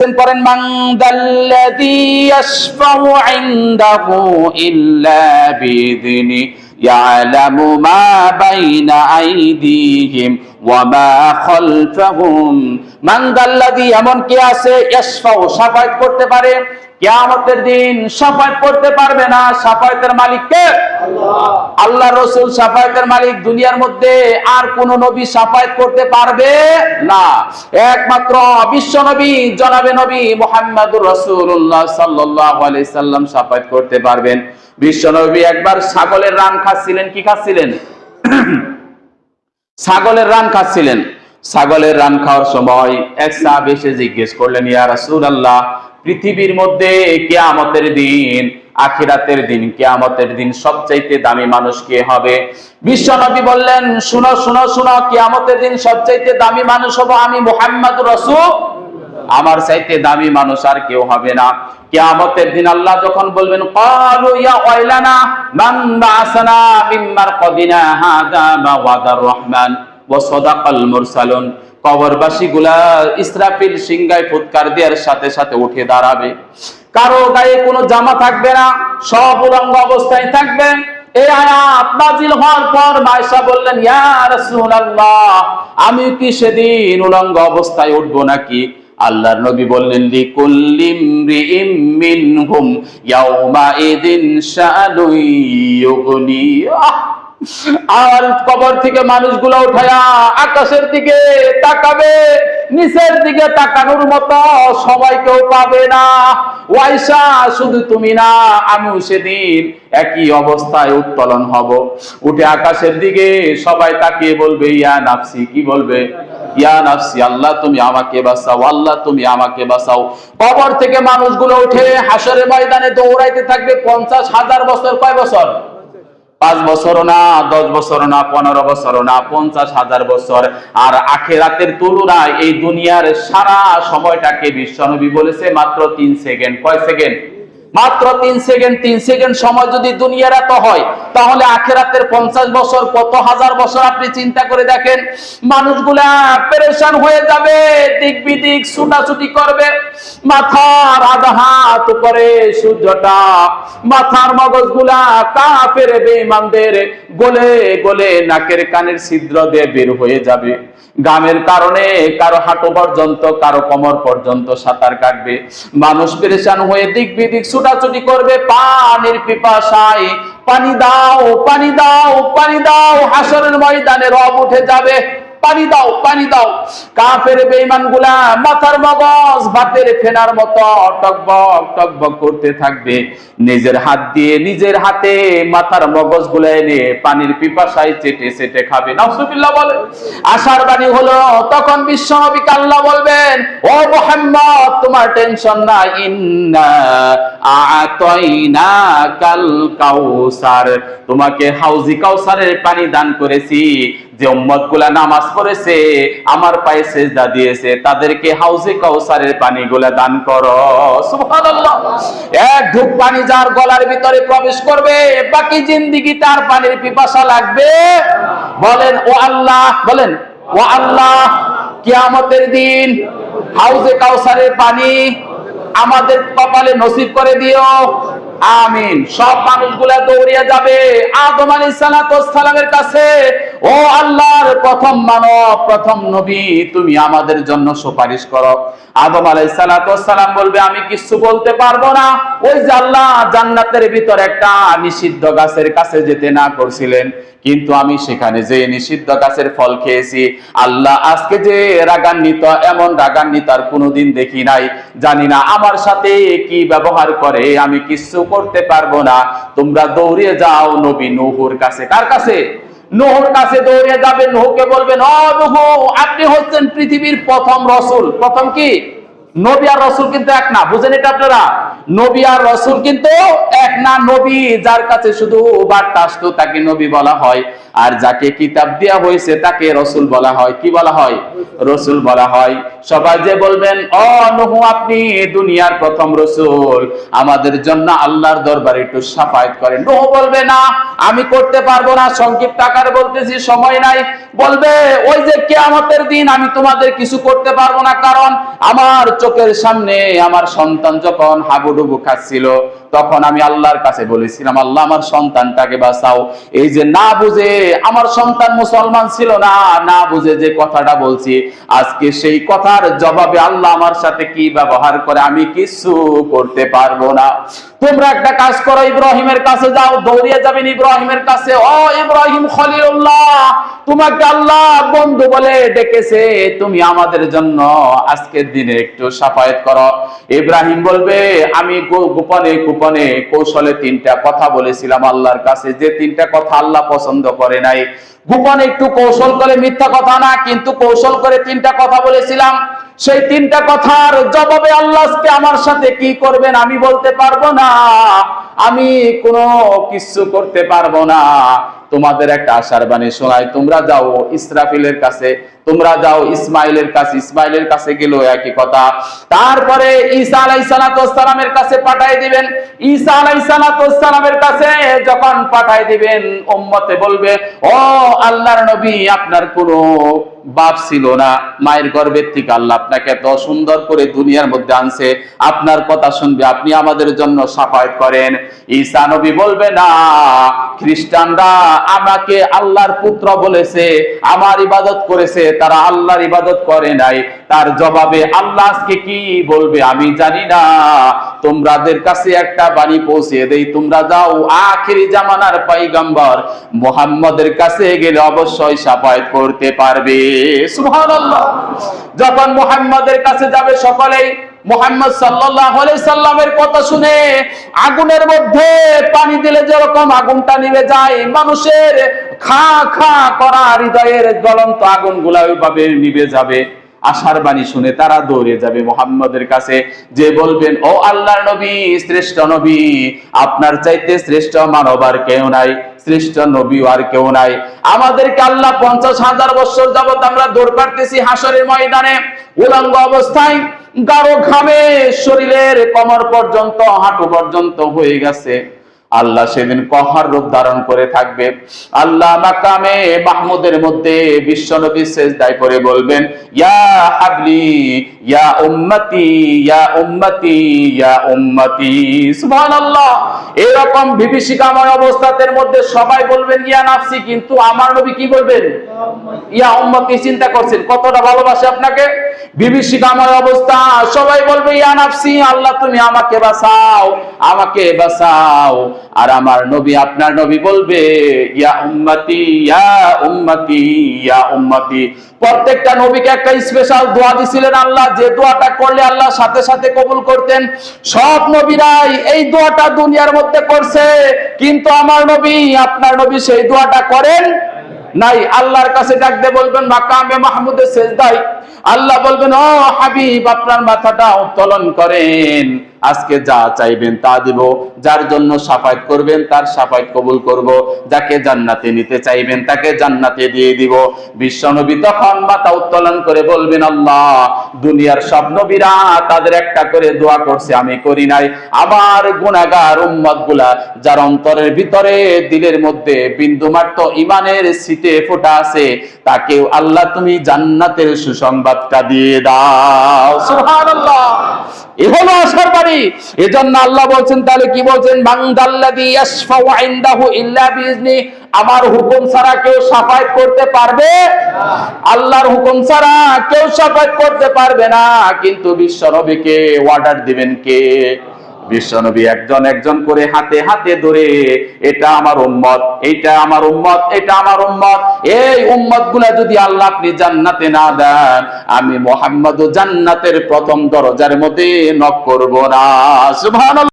করেন মান দাল্লাযী ইয়াশফাউ ইনদাহু ইল্লা বিইذনি ইয়ালামু মা বাইনা আইদিহিম ওয়া মা খালফাহুম। মান দাল্লাযী, এমন কে আছে, ইয়াশফাউ, শাফায়াত করতে পারে, কিয়ামতের দিন শাফায়াত করতে পারবে না। শাফায়াতের মালিক কে? আল্লাহ। আল্লাহ রাসূল শাফায়াতের মালিক। দুনিয়ার মধ্যে আর কোন নবী শাফায়াত করতে পারবে না। একমাত্র বিশ্ব নবী জনাবে নবী মুহাম্মদুর রাসূলুল্লাহ সাল্লাল্লাহু আলাইহি সাল্লাম শাফায়াত করতে পারবেন। বিশ্ব নবী একবার ছাগলের রান খাচ্ছিলেন। কি খাচ্ছিলেন? ছাগলের রান খাচ্ছিলেন। ছাগলের রান খাওয়ার সময় এক সাহাবী এসে জিজ্ঞেস করলেন, ইয়া রাসূলুল্লাহ, পৃথিবীর মধ্যে কিয়ামতের দিন, আখিরাতের দিন, কিয়ামতের দিন সবচাইতে দামি মানুষ কে হবে? বিশ্বনবী বললেন, শুনো শুনো শুনো, কিয়ামতের দিন সবচাইতে দামি মানুষ হব আমি মুহাম্মদুর রাসূল। আমার চাইতে দামি মানুষ আর কেউ হবে না। কিয়ামতের দিন আল্লাহ যখন বলবেন, ক্বালু ইয়া ওয়াইলানা মান বা'সানা মিন মারকাদিনা হাযা মা ওয়াদার রহমান ওয়া সাদাকাল মুরসালুন, কবরবাসীগুলা ইসরাফিল সিংহায় ফুৎকার দেওয়ার সাথে সাথে উঠে দাঁড়াবে। কারো গায়ে কোনো জামা থাকবে না, সব উলঙ্গ অবস্থায় থাকবে। এই আয়াত নাযিল হওয়ার পর আয়েশা বললেন, ইয়া রাসূলুল্লাহ, আমি কি সেদিন উলঙ্গ অবস্থায় উঠব নাকি? আল্লাহর নবী বললেন, লিকুল্লি ইমরিইম মিনহুম ইয়াউমা ইযিন শাআনুন ইউগনি। আর কবর থেকে মানুষগুলো উঠায়া আকাশের দিকে তাকাবে, নিচের দিকে তাকানোর মতো সবাই কেউ পাবে না। ওয়াইসা, শুধু তুমি না, আমিও সেদিন একই অবস্থায় উত্তোলন হব। উঠে আকাশের দিকে সবাই তাকিয়ে বলবে, ইয়া নাফসি। কি বলবে? ইয়া নাফসি, আল্লাহ তুমি আমাকে বাঁচাও, আল্লাহ তুমি আমাকে বাঁচাও। কবর থেকে মানুষগুলো উঠে হাসরের ময়দানে দৌড়াইতে থাকবে 50,000 বছর। কয় বছর? 5 বছরও না, 10 বছরও না, 15 বছরও না, 50,000 বছর। আর আখিরাতের তুলনায় এই দুনিয়ার সারা সময়টাকে বিশ্বনবী বলেছে মাত্র 3 সেকেন্ড। কয় সেকেন্ড? মাত্র 3 সেকেন্ড। 3 সেকেন্ড সময় যদি দুনিয়ার এত হয়, তাহলে আখিরাতের 50 বছর কত হাজার বছর আপনি চিন্তা করে দেখেন। মানুষগুলা পেরেশান হয়ে যাবে, দিক বিদিক ছুটাছুটি করবে। মাথার আধা হাত উপরে সূর্যটা, মাথার মগজগুলা কাফের বেঈমানদের গলে গলে নাকের কানের ছিদ্র দিয়ে বের হয়ে যাবে। গামের কারণে কারো হাঁটু পর্যন্ত, কারো কোমর পর্যন্ত সাঁতার কাটবে। মানুষ পেরেশান হয়ে দিক বিদিক ছুটাছুটি করবে পানির পিপাসায়। পানি দাও, পানি দাও, পানি দাও। হাসরের ময়দানে রব উঠে যাবে, পানি দাও, পানি দাও। কাফের বেঈমানগুলা মাথার মগজ ভাতের ফেনার মতো টকবক টকবক করতে থাকবে। নিজের হাত দিয়ে নিজের হাতে মাথার মগজগুলো এনে পানির পিপাসায় চেটে চেটে খাবে। নাউজুবিল্লাহ বলে। আশার বাণী হলো, তখন বিশ্বনবীকে আল্লাহ বলবেন, ও মুহাম্মদ, তোমার টেনশন নাই, ইন্না আ'তাইনাকাল কাউসার, তোমাকে হাউজি কাউসারের পানি দান করেছি। যে উম্মতগুলা নামাজ পড়েছে, আমার পায়ে সিজদা দিয়েছে, তাদেরকে হাউজে কাউসারের পানিগুলা দান করো। সুবহানাল্লাহ। এক ঢুক পানি যার গলার ভিতরে প্রবেশ করবে, বাকি জিন্দেগি তার পানির পিপাসা লাগবে। বলেন ও আল্লাহ, বলেন ও আল্লাহ, কিয়ামতের দিন হাউজে কাউসারের পানি আমাদের কপালে নসিব করে দিও, আমিন। সব মানুষগুলা দৌড়িয়ে যাবে আদম আলাইহিস সালামের কাছে, ও আল্লাহর প্রথম মানব, প্রথম নবী, তুমি আমাদের জন্য সুপারিশ করো। আদম আলাইহিস সালাম বলবে, আমি কিছু বলতে পারবো না। ওই যে আল্লাহ জান্নাতের ভিতর একটা নিষিদ্ধ গাছের কাছে যেতে না করছিলেন, কিন্তু আমি সেখানে যে নিষিদ্ধ গাছের ফল খেয়েছি। আল্লাহ আজকে যে রাগান্বিত, এমন রাগান্বিত আর কোনোদিন দেখি নাই। জানি না আমার সাথে কি ব্যবহার করে, আমি কিছু করতে পারবো না। তোমরা দৌড়িয়ে যাও নবী নূহর কাছে। কার কাছে? নূহর কাছে দৌড়িয়ে যাবে। নূহকে বলবেন, ও নূহ, আপনি হচ্ছেন পৃথিবীর প্রথম রাসূল। প্রথম কি? নবী আর রাসূল কিন্তু এক না, বুঝেন এটা আপনারা? নবী আর রাসূল কিন্তু এক না। নবী যার কাছে শুধু বার্তা আসতো তাকে নবী বলা হয়, আর যাকে কিতাব দেয়া হয়েছে তাকে রাসূল বলা হয়। কি বলা হয়? রাসূল বলা হয়। সবাই যে বলবেন, ও নূহ, আপনি দুনিয়ার প্রথম রাসূল, আমাদের জন্য আল্লাহর দরবারে একটু শাফায়াত করেন। নূহ বলবে, না, আমি করতে পারবো না, সংক্ষিপ্ত আকারে বলতেছি, সময় নাই। বলবে, ওই যে কিয়ামতের দিন আমি তোমাদের কিছু করতে পারবো না, কারণ আমার চোখের সামনে আমার সন্তান যখন হাবুডুবু খাচ্ছিল, তখন আমি আল্লাহর কাছে বলেছিলাম, আল্লাহ আমার সন্তানটাকে বাঁচাও। এই যে না বুঝে, আমার সন্তান মুসলমান ছিল না, না বুঝে যে কথাটা বলছি, আজকে সেই কথার জবাবে আল্লাহ আমার সাথে কি ব্যবহার করে আমি কিছু করতে পারবো না। তোমরা একটা কাজ করো, ইব্রাহিমের কাছে যাও, দৌড়িয়ে যাবেন ইব্রাহিমের কাছে। ও ইব্রাহিম খলিলুল্লাহ, তোমাকে আল্লাহ বন্ধু বলে ডেকেছে, তুমি আমাদের জন্য আজকের দিনে একটু শাফায়াত করো। ইব্রাহিম বলবে, আমি গোপনে গোপনে কৌশলে 3টা কথা বলেছিলাম আল্লাহর কাছে, যে 3টা কথা আল্লাহ পছন্দ করে নাই। গোপনে একটু কৌশল করে, মিথ্যা কথা না, কিন্তু কৌশল করে 3টা কথা বলেছিলাম। সেই 3টা কথার জবাবে আল্লাহ আজকে আমার সাথে কি করবেন আমি বলতে পারবো না, আমি কোনো কিছু করতে পারবো না। তোমাদের একটা আশার বাণী শোনাই, তোমরা যাও ইসরাফিলের কাছে, তোমরা যাও ইসমাইলের কাছে। ইসমাইলের কাছে গেল একই কথা। তারপরে ঈসা আলাইহিস সালামের কাছে পাঠাই দিবেন। ঈসা আলাইহিস সালামের কাছে যখন পাঠাই দিবেন, উম্মতে বলবে, ও আল্লাহর নবী, আপনার কোনো বাপ ছিল না, মায়ের গর্ভের থেকে আল্লাহ আপনাকে এত সুন্দর করে দুনিয়ার মধ্যে আনছে, আপনার কথা শুনবে, আপনি আমাদের জন্য শাফায়াত করেন। ঈসা নবী বলবে, না, খ্রিস্টানরা আমাকে আল্লাহর পুত্র বলেছে, আমার ইবাদত করেছে, তারা আল্লাহর ইবাদত করে নাই। তার জবাবে আল্লাহ আজকে কি বলবে আমি জানি না। তোমাদের কাছে একটা বাণী পৌঁছে দেই, তোমরা যাও আখিরি জামানার পয়গম্বর মুহাম্মদের কাছে গেলে অবশ্যই শাফায়াত করতে পারবে। সুবহানাল্লাহ। যখন মুহাম্মদের কাছে যাবে সকলেই, মুহাম্মদ সাল্লাল্লাহু আলাইহি সাল্লামের কথা শুনে আগুনের মধ্যে পানি দিলে যেরকম আগুনটা নিভে যায়, মানুষের খা খা করা হৃদয়ের জ্বলন্ত আগুনগুলা ওইভাবে নিভে যাবে। আশার বাণী শুনে তারা দৌড়ে যাবে মুহাম্মদের কাছে, যে বলবেন, ও আল্লাহর নবী, শ্রেষ্ঠ নবী, আপনার চাইতে শ্রেষ্ঠ মানব আর কেউ নাই, শ্রেষ্ঠ নবী আর কেউ নাই। আমাদেরকে আল্লাহ 50,000 বছর যাবত আমরা দৌড় কাটতেছি হাসরের ময়দানে উলঙ্গ অবস্থায়, গাঢ় ঘামে শরীরের কোমর পর্যন্ত, হাঁটু পর্যন্ত হয়ে গেছে। আল্লাহ সেদিন কহার রূপ ধারণ করে থাকবে। আল্লাহ মাকামে মাহমুদের মধ্যে বিশ্বনবী সিজদায় পড়ে বলবেন, ইয়া হাবলি ইয়া উম্মতি ইয়া উম্মতি ইয়া উম্মতি। সুবহানাল্লাহ। এরকম বিভীষিকাময় অবস্থার মধ্যে সবাই বলবেন ইয়া নাফসি, কিন্তু আমার নবী কি বলবেন? ইয়া উম্মতি। চিন্তা করছেন কতটা ভালোবাসে আপনাকে। বিভীষিকাময় অবস্থা, সবাই বলবে ইয়া নাফসি, আল্লাহ তুমি আমাকে বাঁচাও, আমাকে বাঁচাও। আর আমার নবী, আপনার নবী বলবে ইয়া উম্মতি ইয়া উম্মতি ইয়া উম্মতি। প্রত্যেকটা নবীকে একটা স্পেশাল দোয়া দিছিলেন আল্লাহ, যে দোয়াটা করলে আল্লাহ সাথে সাথে কবুল করতেন। সব নবীরাই এই দোয়াটা দুনিয়ার মধ্যে করছে, কিন্তু আমার নবী, আপনার নবী সেই দোয়াটা করেন নাই। আল্লাহর কাছে ডাক দিয়ে বলবেন মাকামে মাহমুদের সিজদায়, আল্লাহ বলবেন, ও হাবিব, আপনার মাথাটা উত্তোলন করেন, আজকে যা চাইবেন তা দিব, যার জন্য শাফায়াত করবেন তার শাফায়াত কবুল করব, যাকে জান্নাতে নিতে চাইবেন তাকে জান্নাতে দিয়ে দিব। বিশ্বনবী তখন মাথা উত্তোলন করে বলবেন, আল্লাহ, দুনিয়ার সব নবীরা তাদের একটা করে দোয়া করছে, আমি করি নাই। আমার গুনাহগার উম্মতগুলা, যার অন্তরের ভিতরে দিলের মধ্যে বিন্দুমাত্র ঈমানের ছিটে ফোঁটা আছে, তাকে আল্লাহ তুমি জান্নাতের সুসংবাদটা দিয়ে দাও। সুবহানাল্লাহ। এ হলো আশার বাণী। এজন্য আল্লাহ বলছেন, তাহলে কি বলছেন? মানদাল্লাযী ইয়াশফাউ ইনদাহু ইল্লা বিইজনি, আমার হুকুম ছাড়া কেউ শাফায়াত করতে পারবে না। আল্লাহর হুকুম ছাড়া কেউ শাফায়াত করতে পারবে না। কিন্তু বিশ্ব নবীকে অর্ডার দিবেন কে? বিশ্বনবী একজন একজন করে হাতে হাতে ধরে, এটা আমার উম্মত, এটা আমার উম্মত, এটা আমার উম্মত। এই উম্মতগুলা যদি আল্লাহ আপনি জান্নাতে না দেন, আমি মুহাম্মদ জান্নাতের প্রথম দরজার মধ্যে নক করব না। সুবহানাল্লাহ।